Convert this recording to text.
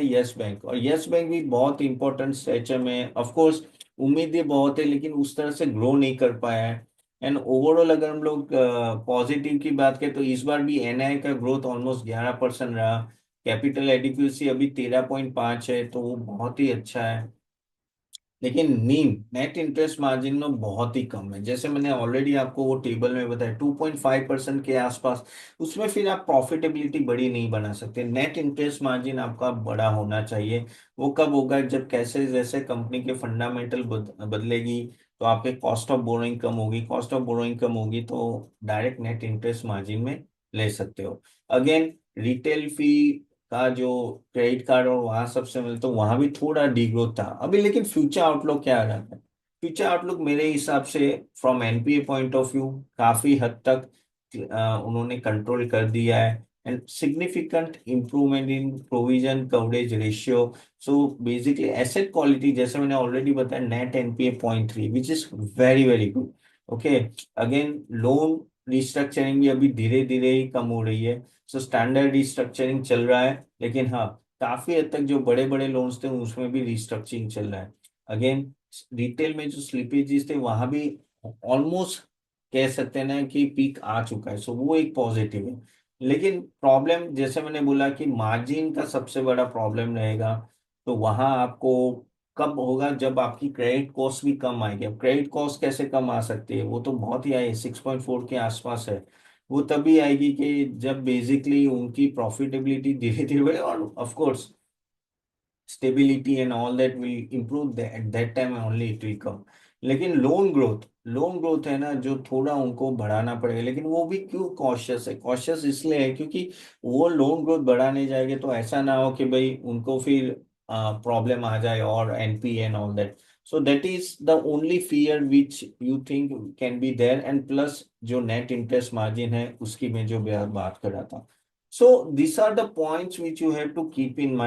Yes bank, और yes bank भी बहुत इंपॉर्टेंट स्ट्रेच में, ऑफ कोर्स उम्मीदें बहुत है लेकिन उस तरह से ग्रो नहीं कर पाया है। एंड ओवरऑल अगर हम लोग पॉजिटिव की बात करें तो इस बार भी एनआई का ग्रोथ ऑलमोस्ट 11% रहा। कैपिटल एडिक्वेसी अभी 13.5 है, तो वो बहुत ही अच्छा है। लेकिन नीम नेट इंटरेस्ट मार्जिन में बहुत ही कम है, जैसे मैंने ऑलरेडी आपको वो टेबल में बताया 2.5% के आसपास। उसमें फिर आप प्रॉफिटेबिलिटी बड़ी नहीं बना सकते। नेट इंटरेस्ट मार्जिन आपका बड़ा होना चाहिए। वो कब होगा, जब कैसे जैसे कंपनी के फंडामेंटल बदलेगी तो आपके कॉस्ट ऑफ बोरोइंग कम होगी, कॉस्ट ऑफ बोरोइंग कम होगी तो डायरेक्ट नेट इंटरेस्ट मार्जिन में ले सकते हो। अगेन रिटेल फी का जो क्रेडिट कार्ड और वहां सबसे मिलता तो वहां भी थोड़ा डीग्रोथ था अभी। लेकिन फ्यूचर आउटलुक क्या आ रहा है? फ्यूचर आउटलुक मेरे हिसाब से from NPA point of view काफी हद तक उन्होंने कंट्रोल कर दिया है। And significant improvement in provision coverage ratio. So basically asset quality जैसे मैंने ऑलरेडी बताया, net NPA 0.3 which is very very good. Okay. Again loan restructuring भी अभी धीरे धीरे ही कम हो रही है। सो स्टैंडर्ड रिस्ट्रक्चरिंग चल रहा है, लेकिन हाँ काफी हद तक जो बड़े बड़े लोन्स थे उसमें भी रिस्ट्रक्चरिंग चल रहा है। अगेन रिटेल में जो स्लिपेजेस थे वहां भी ऑलमोस्ट कह सकते हैं ना कि पीक आ चुका है, सो वो एक पॉजिटिव है। लेकिन प्रॉब्लम जैसे मैंने बोला कि मार्जिन का सबसे बड़ा प्रॉब्लम रहेगा। तो वहां आपको कब होगा, जब आपकी क्रेडिट कॉस्ट भी कम आएगी। अब क्रेडिट कॉस्ट कैसे कम आ सकती है, वो तो बहुत ही आई 6.4 के आसपास है। वो तभी आएगी कि जब बेसिकली उनकी प्रॉफिटेबिलिटी धीरे धीरे बढ़े, और of course stability and all that will improve, at that time only it will come. लेकिन लोन ग्रोथ है ना जो थोड़ा उनको बढ़ाना पड़ेगा। लेकिन वो भी क्यों कॉशियस है? कॉशियस इसलिए है क्योंकि वो लोन ग्रोथ बढ़ाने जाएंगे तो ऐसा ना हो कि भाई उनको फिर प्रॉब्लम आ जाए और NP and all that. So that is the only fear which you think can be there. And plus जो नेट इंटरेस्ट मार्जिन है उसकी मैं जो बात कर रहा था। So this are the points which you have to keep in mind.